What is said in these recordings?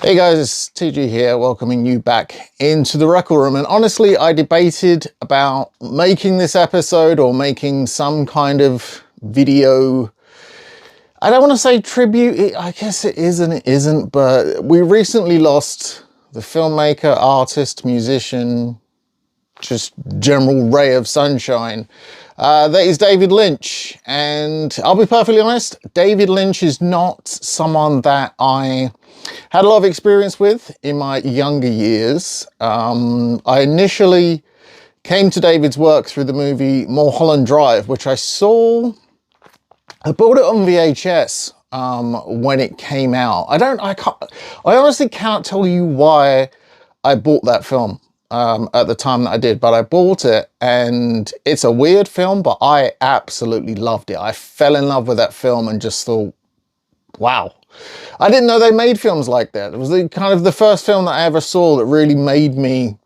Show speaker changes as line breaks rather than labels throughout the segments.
Hey guys, it's TG here, welcoming you back into the record room. And honestly, I debated about making this episode or making some kind of video. I don't want to say tribute, I guess it is and it isn't, but we recently lost the filmmaker, artist, musician, just general ray of sunshine. That is David Lynch. And I'll be perfectly honest, David Lynch is not someone that I had a lot of experience with in my younger years. I initially came to David's work through the movie Mulholland Drive, which I bought it on VHS when it came out. I honestly can't tell you why I bought that film at the time that I did, but I bought it, and it's a weird film, but I absolutely loved it. I fell in love with that film and just thought, wow. I didn't know they made films like that. It was the first film that I ever saw that really made me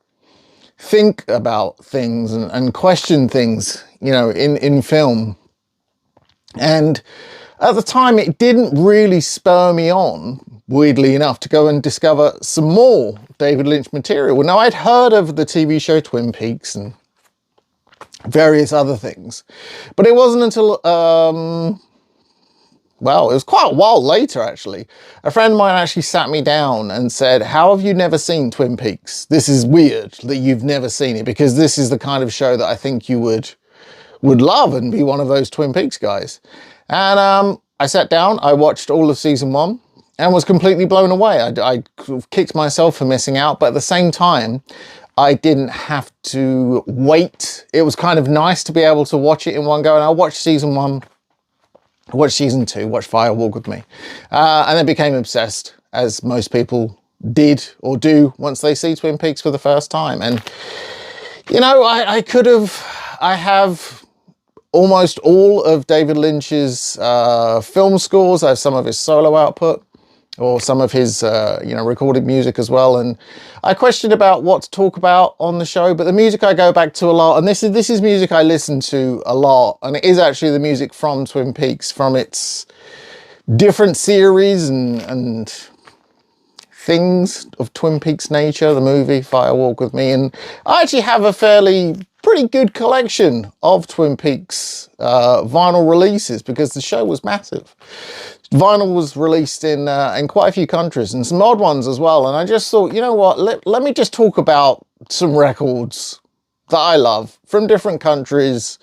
think about things and question things, in film. And at the time, it didn't really spur me on, weirdly enough, to go and discover some more David Lynch material. Now, I'd heard of the TV show Twin Peaks and various other things, but it wasn't until well, it was quite a while later, actually. A friend of mine actually sat me down and said, how have you never seen Twin Peaks? This is weird that you've never seen it, because this is the kind of show that I think you would love and be one of those Twin Peaks guys. And I sat down, I watched all of season 1 and was completely blown away. I kicked myself for missing out, but at the same time, I didn't have to wait. It was kind of nice to be able to watch it in one go. And I watched season 1. Watched season 2, watched Fire Walk with Me, and then became obsessed, as most people did or do once they see Twin Peaks for the first time. And, I have almost all of David Lynch's film scores. I have some of his solo output, or some of his, recorded music as well. And I questioned about what to talk about on the show, but the music I go back to a lot, and this is music I listen to a lot, and it is actually the music from Twin Peaks, from its different series and things of Twin Peaks nature, the movie, Fire Walk with Me. And I actually have a pretty good collection of Twin Peaks vinyl releases, because the show was massive. Vinyl was released in quite a few countries, and some odd ones as well. And I just thought, you know what, let me just talk about some records that I love from different countries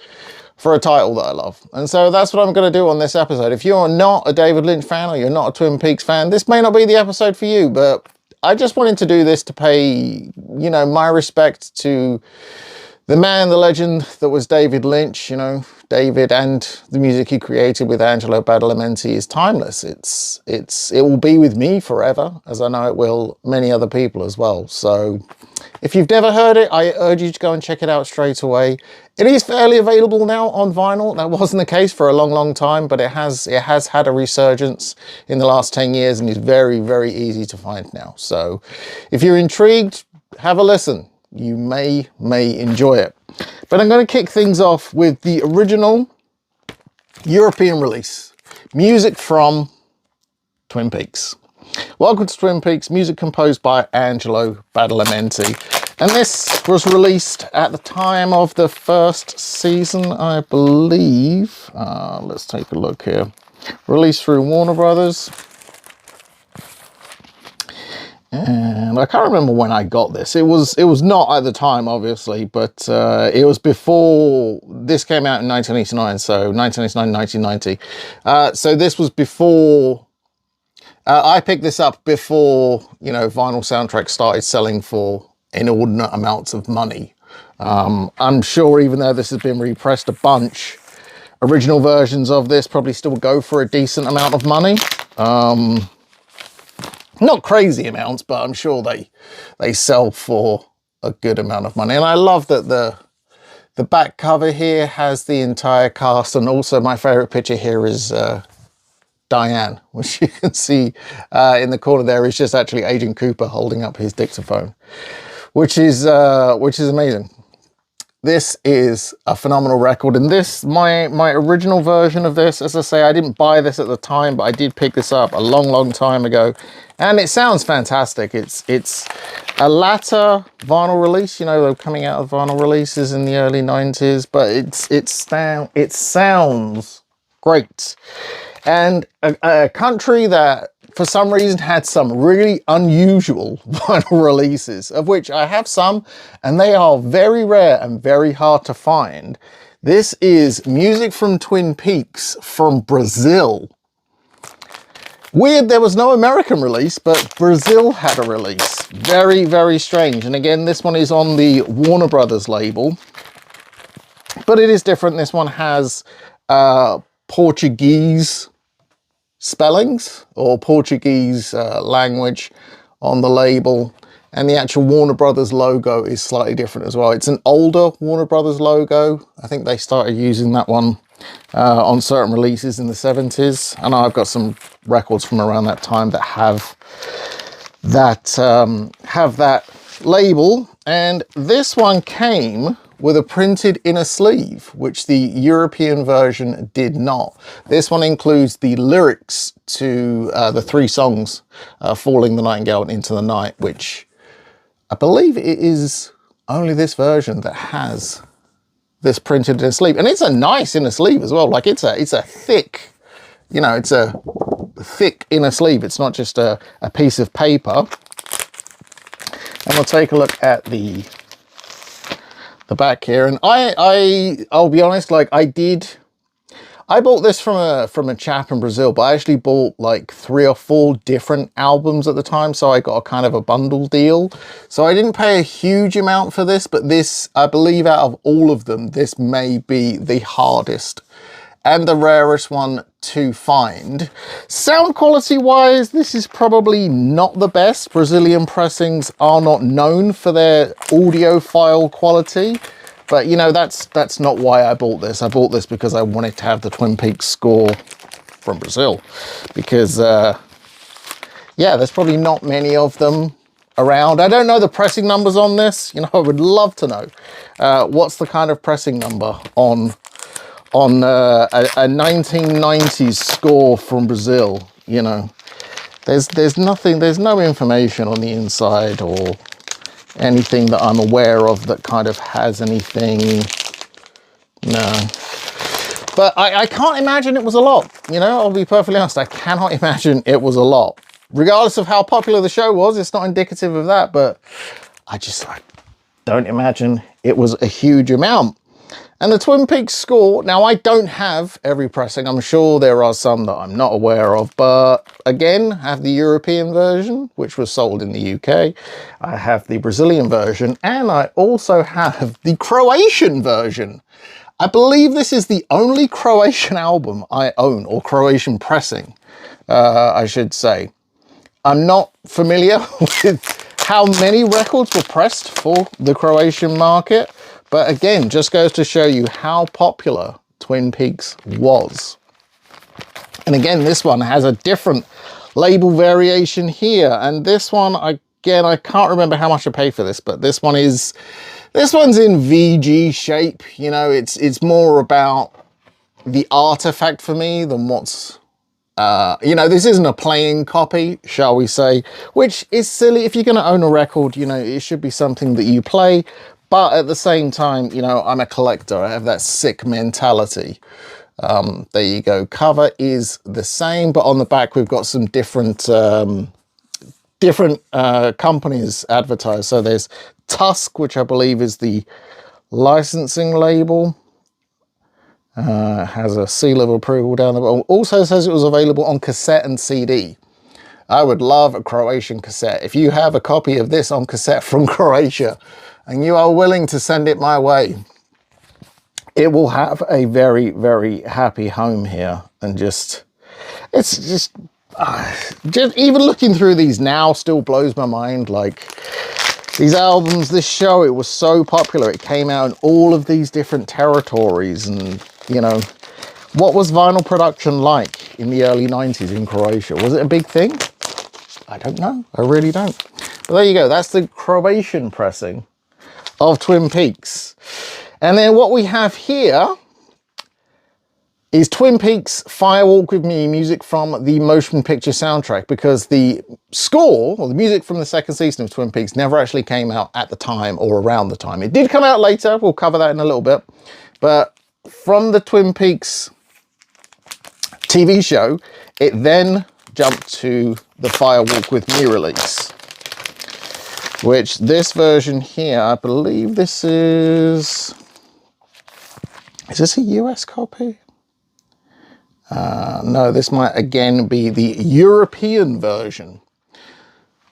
for a title that I love. And so that's what I'm going to do on this episode. If you're not a David Lynch fan, or you're not a Twin Peaks fan, this may not be the episode for you, but I just wanted to do this to pay, my respect to the man, the legend that was David Lynch. David and the music he created with Angelo Badalamenti is timeless. It will be with me forever, as I know it will many other people as well. So if you've never heard it, I urge you to go and check it out straight away. It is fairly available now on vinyl. That wasn't the case for a long, long time, but it has had a resurgence in the last 10 years and is very, very easy to find now. So if you're intrigued, have a listen. You may enjoy it. But I'm going to kick things off with the original European release. Music from Twin Peaks. Welcome to Twin Peaks, music composed by Angelo Badalamenti. And this was released at the time of the first season, I believe. Let's take a look here. Released through Warner Brothers. And I can't remember when I got this. It was not at the time, obviously, but it was before this came out in 1989. So 1989, 1990. So this was before. I picked this up before vinyl soundtracks started selling for inordinate amounts of money. I'm sure, even though this has been repressed a bunch, original versions of this probably still go for a decent amount of money. Not crazy amounts, but I'm sure they sell for a good amount of money. And I love that the back cover here has the entire cast, and also my favorite picture here is Diane, which you can see in the corner there is just actually Agent Cooper holding up his dictaphone, which is amazing. This is a phenomenal record, and this, my original version of this, as I say, I didn't buy this at the time, but I did pick this up a long time ago, and it sounds fantastic. It's a latter vinyl release, you know, they're coming out of vinyl releases in the early 90s, but it sounds great. And a country that for some reason had some really unusual vinyl releases, of which I have some, and they are very rare and very hard to find. This is music from Twin Peaks from Brazil. Weird, there was no American release, but Brazil had a release. Very strange. And again, this one is on the Warner Brothers label, but it is different. This one has Portuguese spellings or Portuguese language on the label, and the actual Warner Brothers logo is slightly different as well. It's an older Warner Brothers logo. I think they started using that one on certain releases in the 70s. I know I've got some records from around that time that have that label, and this one came with a printed inner sleeve, which the European version did not. This one includes the lyrics to the 3 songs, Falling, the Nightingale, and Into the Night, which I believe it is only this version that has this printed inner sleeve. And it's a nice inner sleeve as well. Like it's a thick, you know, it's a thick inner sleeve. It's not just a piece of paper. And we'll take a look at the back here, and I'll be honest, like I bought this from a chap in Brazil, but I actually bought like 3 or 4 different albums at the time, so I got a kind of a bundle deal. So I didn't pay a huge amount for this, but this, I believe out of all of them, this may be the hardest and the rarest one to find. Sound quality wise, this is probably not the best. Brazilian pressings are not known for their audiophile quality, but you know, that's not why I bought this. I bought this because I wanted to have the Twin Peaks score from Brazil, because yeah, there's probably not many of them around. I don't know the pressing numbers on this. You know, I would love to know what's the kind of pressing number on a 1990s score from Brazil. You know, there's nothing, there's no information on the inside or anything that I'm aware of that kind of has anything. No, but I can't imagine it was a lot. You know, I'll be perfectly honest, I cannot imagine it was a lot. Regardless of how popular the show was, it's not indicative of that, but I don't imagine it was a huge amount. And the Twin Peaks score, now I don't have every pressing. I'm sure there are some that I'm not aware of, but again, I have the European version, which was sold in the UK. I have the Brazilian version, and I also have the Croatian version. I believe this is the only Croatian album I own, or Croatian pressing, I should say. I'm not familiar with how many records were pressed for the Croatian market, but again, just goes to show you how popular Twin Peaks was. And again, this one has a different label variation here. And this one, again, I can't remember how much I paid for this, but this one's in VG shape. You know, it's more about the artifact for me than what's, you know, this isn't a playing copy, shall we say, which is silly. If you're going to own a record, you know, it should be something that you play. But at the same time, you know, I'm a collector. I have that sick mentality. There you go. Cover is the same, but on the back we've got some different companies advertised. So there's Tusk, which I believe is the licensing label. Has a seal of approval down the bottom. Also says it was available on cassette and CD. I would love a Croatian cassette. If you have a copy of this on cassette from Croatia and you are willing to send it my way, it will have a very, very happy home here. And just even looking through these now still blows my mind. Like, these albums, this show, it was so popular. It came out in all of these different territories. And, you know, what was vinyl production like in the early 90s in Croatia? Was it a big thing? I don't know. I really don't. But there you go. That's the Croatian pressing of Twin Peaks. And then what we have here is Twin Peaks Fire Walk With Me music from the motion picture soundtrack, because the score, or the music from the second season of Twin Peaks, never actually came out at the time or around the time. It did come out later, we'll cover that in a little bit, but from the Twin Peaks TV show, it then jumped to the Fire Walk With Me release, which this version here, I believe this is this a US copy? No, this might again be the European version.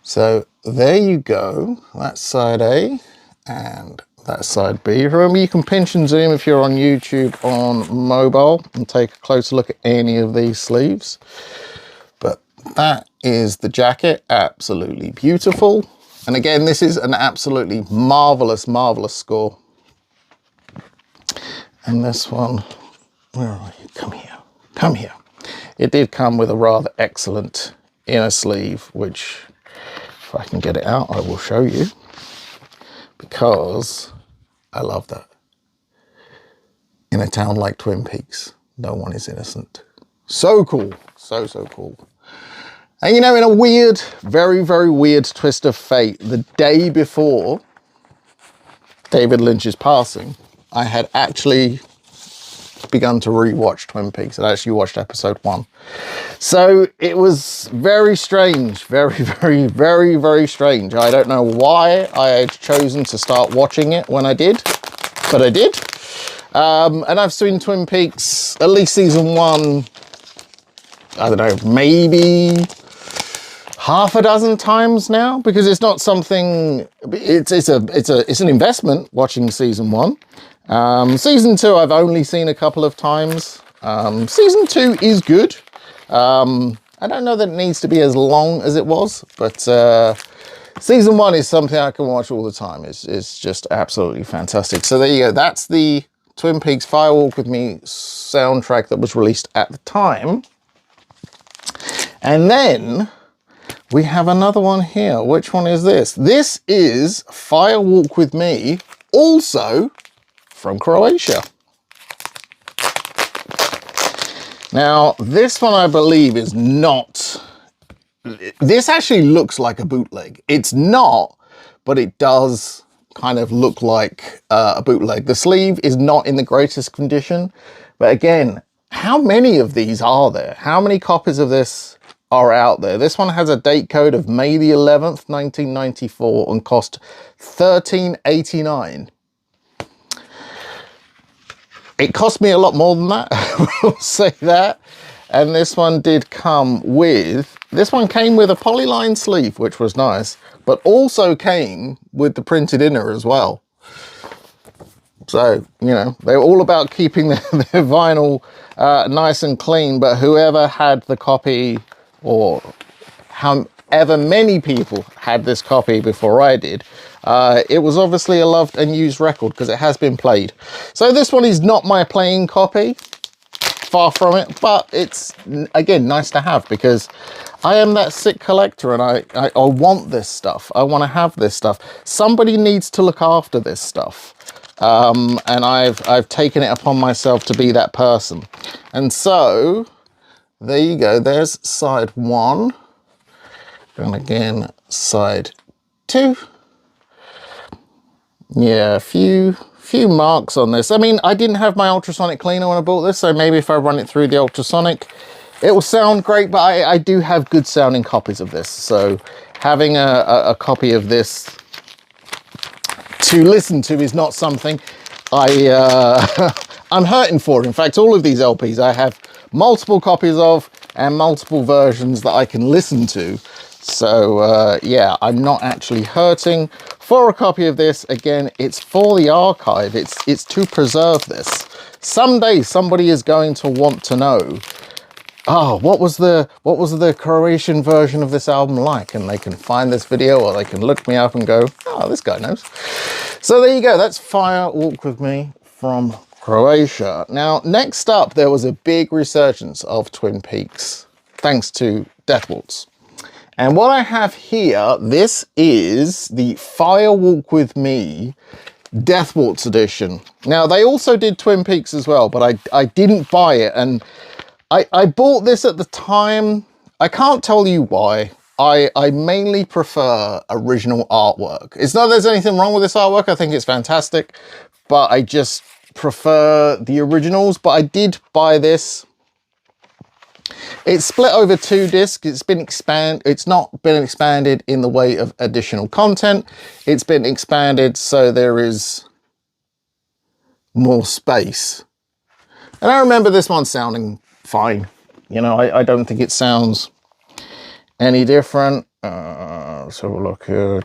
So there you go. That's side A and that's side B. Remember, you can pinch and zoom if you're on YouTube on mobile and take a closer look at any of these sleeves. But that is the jacket. Absolutely beautiful. And again, this is an absolutely marvelous, marvelous score. And this one, where are you? Come here. Come here. It did come with a rather excellent inner sleeve, which if I can get it out, I will show you, because I love that. In a town like Twin Peaks, no one is innocent. So cool. So, so cool. And you know, in a weird, very, very weird twist of fate, the day before David Lynch's passing, I had actually begun to re-watch Twin Peaks. I actually watched episode 1. So it was very strange, very, very, very, very strange. I don't know why I had chosen to start watching it when I did, but I did. And I've seen Twin Peaks, at least season 1, I don't know, maybe half a dozen times now, because it's not something, it's an investment watching season 1. Season 2 I've only seen a couple of times. Season 2 is good. I don't know that it needs to be as long as it was, but season 1 is something I can watch all the time. It's just absolutely fantastic. So there you go. That's the Twin Peaks Fire Walk With Me soundtrack that was released at the time. And then we have another one here. Which one is this? This is Fire Walk With Me, also from Croatia. Now, this one I believe is not, this actually looks like a bootleg. It's not, but it does kind of look like a bootleg. The sleeve is not in the greatest condition, but again, how many of these are there? How many copies of this are out there? This one has a date code of May the 11th, 1994 and cost $13.89. It cost me a lot more than that, we'll say that. And this one did come with, this one came with a polyline sleeve, which was nice, but also came with the printed inner as well. So, you know, they're all about keeping their vinyl nice and clean, but whoever had the copy, or however many people had this copy before I did, it was obviously a loved and used record, because it has been played. So this one is not my playing copy, far from it, but it's, again, nice to have, because I am that sick collector and I want this stuff. I want to have this stuff. Somebody needs to look after this stuff. And I've taken it upon myself to be that person. And so there you go. There's side 1. And again, side 2. Yeah, a few marks on this. I mean, I didn't have my ultrasonic cleaner when I bought this, so maybe if I run it through the ultrasonic, it will sound great, but I do have good sounding copies of this. So having a copy of this to listen to is not something I'm hurting for. In fact, all of these LPs I have multiple copies of and multiple versions that I can listen to. So yeah, I'm not actually hurting for a copy of this. Again, it's for the archive. It's to preserve this. Someday somebody is going to want to know, oh, what was the Croatian version of this album like? And they can find this video, or they can look me up and go, oh, this guy knows. So there you go. That's Fire Walk With Me from Croatia. Now, next up, there was a big resurgence of Twin Peaks, thanks to Death Waltz. And what I have here, this is the Fire Walk With Me Death Waltz edition. Now, they also did Twin Peaks as well, but I didn't buy it. And I bought this at the time. I can't tell you why. I mainly prefer original artwork. It's not that there's anything wrong with this artwork. I think it's fantastic, but I just prefer the originals. But I did buy this. It's split over 2 discs. It's not been expanded in the way of additional content. It's been expanded so there is more space. And I remember this one sounding fine. You know, I don't think it sounds any different. Let's have a look here.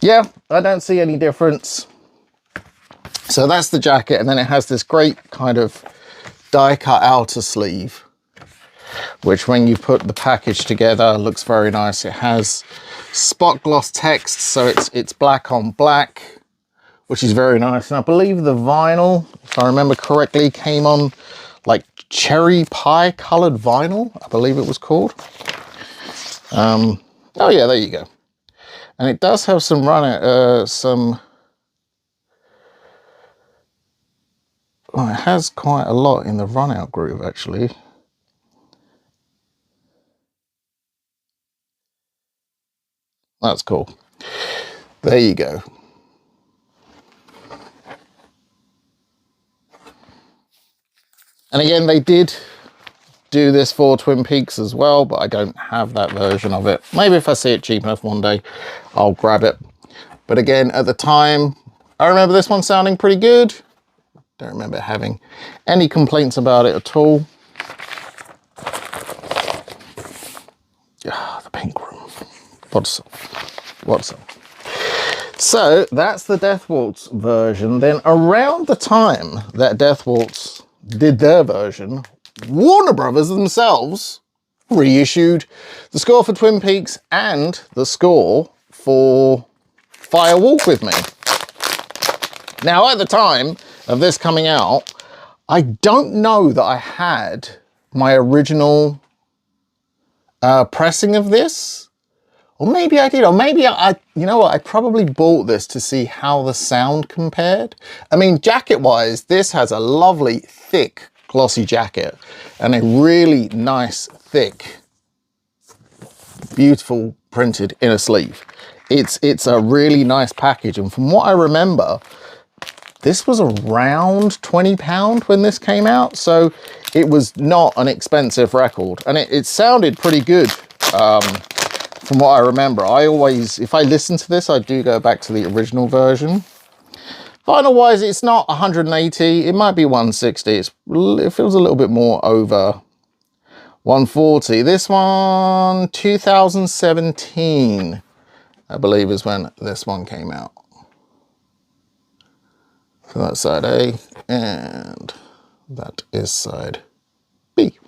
Yeah, I don't see any difference. So that's the jacket, and then it has this great kind of die-cut outer sleeve, which when you put the package together looks very nice. It has spot gloss text, so it's black on black, which is very nice. And I believe the vinyl, if I remember correctly, came on like cherry pie colored vinyl, I believe it was called. Oh yeah, there you go. And it does have some well, it has quite a lot in the run out groove actually. That's cool. There you go. And again, they did do this for Twin Peaks as well, but I don't have that version of it. Maybe if I see it cheap enough one day, I'll grab it. But again, at the time, I remember this one sounding pretty good. Don't remember having any complaints about it at all. Ah, the pink room. What's up? So that's the Death Waltz version. Then around the time that Death Waltz did their version, Warner Brothers themselves reissued the score for Twin Peaks and the score for Fire Walk With Me. Now, at the time of this coming out, I don't know that I had my original pressing of this, or maybe I did, or maybe you know what, I probably bought this to see how the sound compared. I mean, jacket-wise, this has a lovely, thick, glossy jacket and a really nice, thick, beautiful printed inner sleeve. It's a really nice package, and from what I remember, this was around £20 when this came out, so it was not an expensive record, and it sounded pretty good from what I remember. I always, if I listen to this, I do go back to the original version. Vinyl wise, it's not 180, it might be 160. It feels a little bit more over 140. This one, 2017, I believe is when this one came out. So that's side A, and that is side B.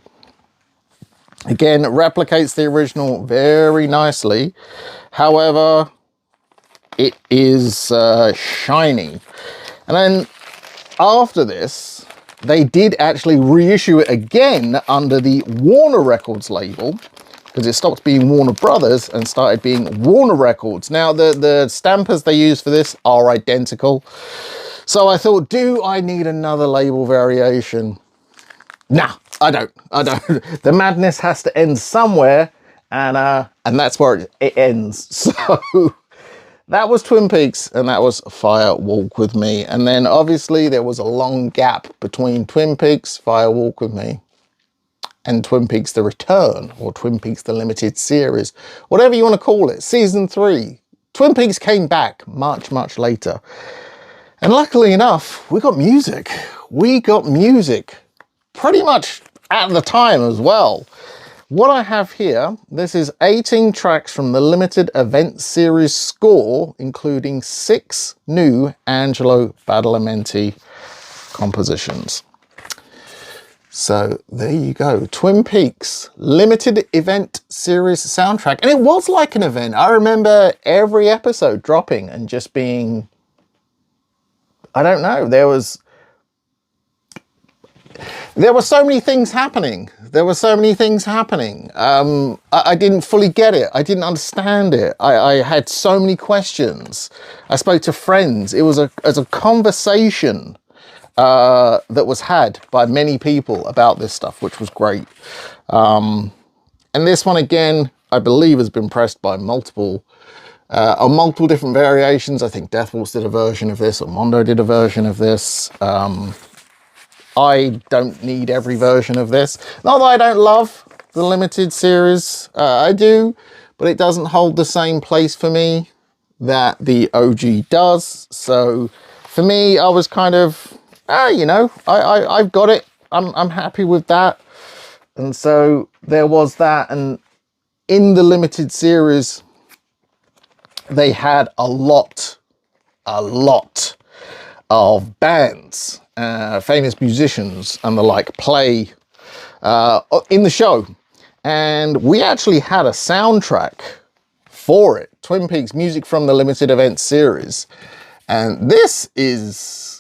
Again, it replicates the original very nicely. However, it is shiny. And then after this, they did actually reissue it again under the Warner Records label, because it stopped being Warner Brothers and started being Warner Records. Now, the stampers they use for this are identical. So I thought, do I need another label variation? Nah, I don't. The madness has to end somewhere, and that's where it ends. So that was Twin Peaks, and that was Fire Walk With Me. And then obviously there was a long gap between Twin Peaks, Fire Walk With Me, and Twin Peaks The Return, or Twin Peaks The Limited Series, whatever you want to call it, season 3. Twin Peaks came back much, much later. And luckily enough, we got music. We got music pretty much at the time as well. What I have here, this is 18 tracks from the limited event series score, including 6 new Angelo Badalamenti compositions. So there you go, Twin Peaks limited event series soundtrack. And it was like an event. I remember every episode dropping and just being, I don't know, there were so many things happening. There were so many things happening. I didn't fully get it. I didn't understand it. I had so many questions. I spoke to friends. It was a conversation that was had by many people about this stuff, which was great. And this one, again, I believe has been pressed by multiple different variations. I think Death Waltz did a version of this, or Mondo did a version of this. I don't need every version of this. Not that I don't love the limited series, I do, but it doesn't hold the same place for me that the OG does. So for me, I was kind of, you know, I've got it. I'm happy with that. And so there was that. And in the limited series, they had a lot of bands, famous musicians and the like play in the show. And we actually had a soundtrack for it, Twin Peaks music from the limited event series. And this is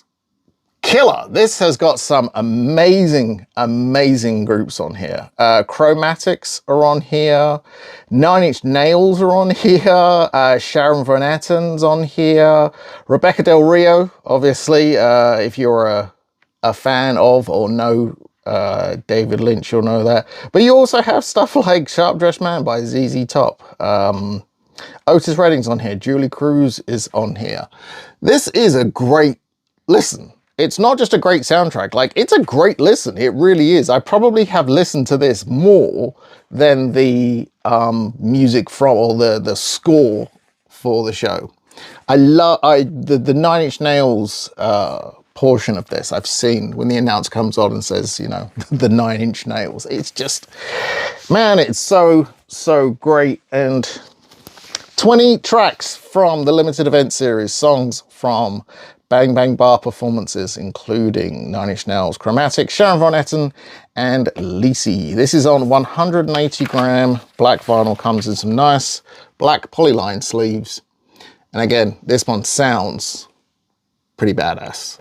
killer. This has got some amazing groups on here. Chromatics are on here. 9 Inch Nails are on here. Sharon Van Etten's on here. Rebecca Del Rio, obviously, if you're a fan of or know David Lynch, you'll know that. But you also have stuff like Sharp Dressed Man by ZZ Top. Otis Redding's on here. Julie Cruz is on here. This is a great listen. It's not just a great soundtrack, like it's a great listen. It really is. I probably have listened to this more than the music from, or the score for the show. I love the 9 Inch Nails portion of this. I've seen when the announcer comes on and says, you know, the 9 Inch Nails. It's just, man, it's so great. And 20 tracks from the limited event series, songs from Bang Bang Bar performances, including 9 Inch Nails, Chromatic, Sharon Van Etten, and Lisi. This is on 180 gram black vinyl, comes in some nice black polyline sleeves. And again, this one sounds pretty badass.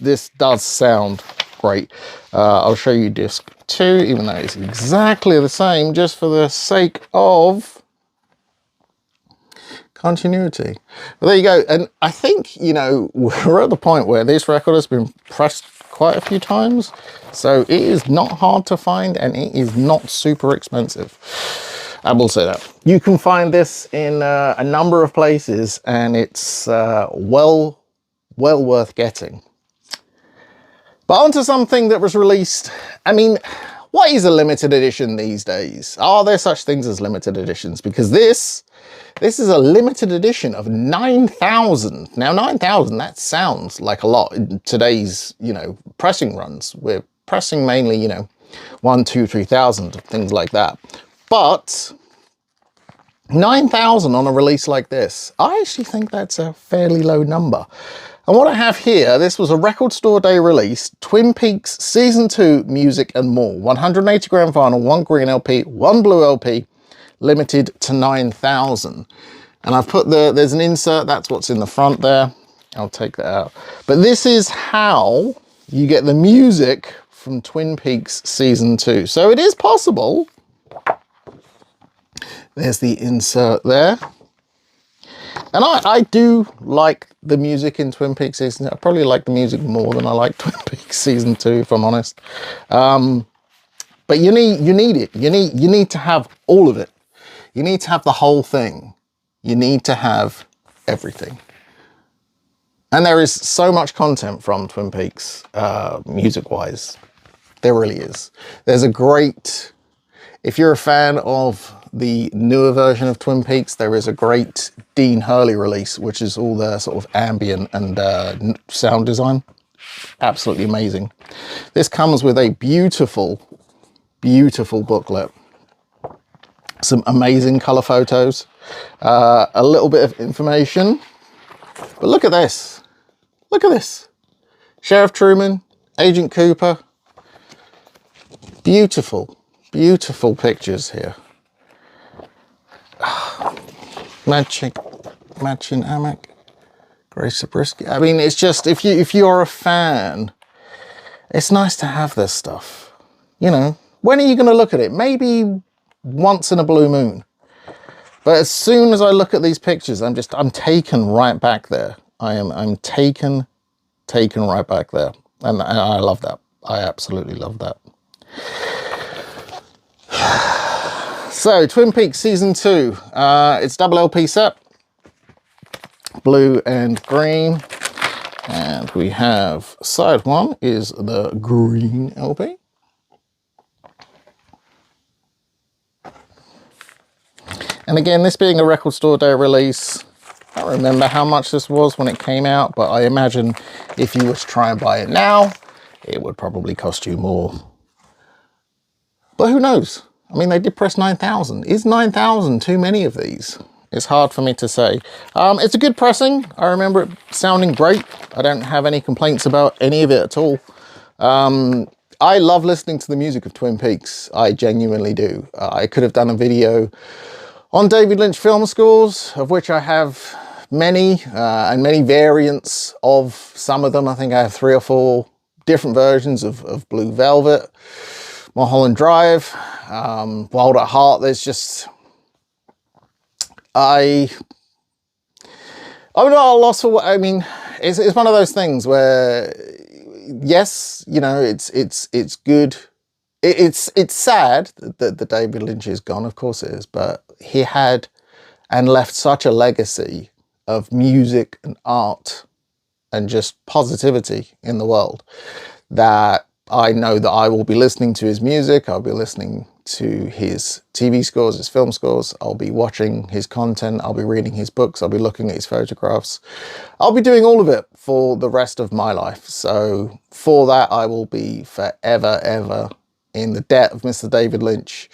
This does sound great. I'll show you disc 2, even though it's exactly the same, just for the sake of continuity. But there you go. And I think, you know, we're at the point where this record has been pressed quite a few times, so it is not hard to find and it is not super expensive. I will say that. You can find this in a number of places, and it's well worth getting. But onto something that was released. I mean, what is a limited edition these days? Are there such things as limited editions? Because this is a limited edition of 9,000. Now, 9,000, that sounds like a lot in today's, you know, pressing runs. We're pressing mainly, you know, 1, 2, 3,000, things like that. But 9,000 on a release like this, I actually think that's a fairly low number. And what I have here, this was a Record Store Day release, Twin Peaks Season 2 Music and More. 180 gram vinyl, 1 green LP, 1 blue LP, limited to 9,000. And I've put there's an insert, that's what's in the front there. I'll take that out. But this is how you get the music from Twin Peaks Season 2. So it is possible. There's the insert there. And I do like the music in Twin Peaks Season 2. I probably like the music more than I like Twin Peaks Season 2, if I'm honest. But you need it. You need to have all of it. You need to have the whole thing. You need to have everything. And there is so much content from Twin Peaks, music-wise. There really is. There's a great, if you're a fan of the newer version of Twin Peaks, there is a great Dean Hurley release, which is all the sort of ambient and sound design. Absolutely amazing. This comes with a beautiful, beautiful booklet. Some amazing color photos, a little bit of information. But look at this. Look at this. Sheriff Truman, Agent Cooper. Beautiful, beautiful pictures here. Matching Amak, Grace Zabriskie. I mean, it's just, if you're a fan, it's nice to have this stuff, you know. When are you going to look at it? Maybe once in a blue moon. But as soon as I look at these pictures, I'm taken right back there. I'm taken right back there. And I love that. I absolutely love that. So, Twin Peaks Season 2. It's double LP set. Blue and green. And we have side one is the green LP. And again, this being a record store day release, I don't remember how much this was when it came out, but I imagine if you were to try and buy it now, it would probably cost you more. But who knows? I mean, they did press 9,000. Is 9,000 too many of these? It's hard for me to say. It's a good pressing. I remember it sounding great. I don't have any complaints about any of it at all. I love listening to the music of Twin Peaks. I genuinely do. I could have done a video on David Lynch film scores, of which I have many, and many variants of some of them. I think I have 3 or 4 different versions of Blue Velvet, Mulholland Drive, Wild at Heart. There's just... I'm not at a loss for what, I mean, it's one of those things where, yes, you know, it's good. It's sad that the David Lynch is gone, of course it is, but he had and left such a legacy of music and art and just positivity in the world that I know that I will be listening to his music. I'll be listening to his TV scores, his film scores. I'll be watching his content. I'll be reading his books. I'll be looking at his photographs. I'll be doing all of it for the rest of my life. So for that, I will be forever, ever in the debt of Mr. David Lynch.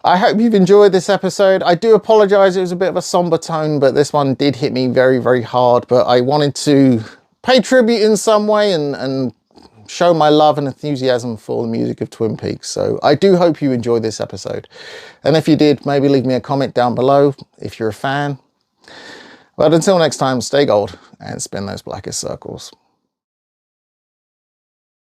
I hope you've enjoyed this episode. I do apologize. It was a bit of a somber tone, but this one did hit me very, very hard. But I wanted to pay tribute in some way and show my love and enthusiasm for the music of Twin Peaks. So I do hope you enjoyed this episode. And if you did, maybe leave me a comment down below if you're a fan. But until next time, stay gold and spin those blackest circles.